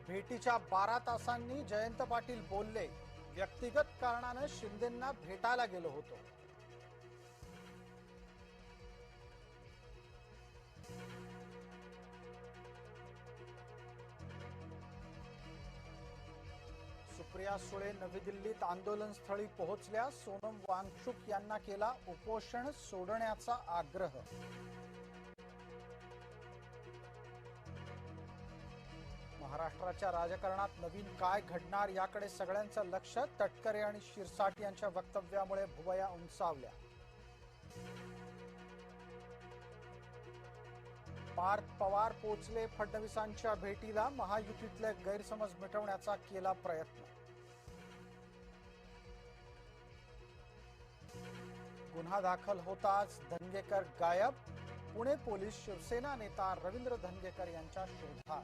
भेटीच्या 12 तासांनी जयंत पाटील बोलले, व्यक्तिगत कारणाने शिंदेंना भेटायला गेलो होतो. सुप्रिया सुळे नवी दिल्लीत आंदोलनस्थळी पोहोचल्या. सोनम वांगचुक यांना केला उपोषण सोडण्याचा आग्रह. महाराष्ट्राच्या राजकारणात नवीन काय घडणार याकडे सगळ्यांचं लक्ष. तटकरे आणि शिरसाट यांच्या वक्तव्यामुळे भुवया उंचावल्या. पार्थ पवार पोचले फडणवीसांच्या भेटीला. महायुतीतले गैरसमज मिटवण्याचा केला प्रयत्न. गुन्हा दाखल होताच धनगेकर गायब. पुणे पोलीस शिवसेना नेता रवींद्र धनगेकर यांच्या शोधात.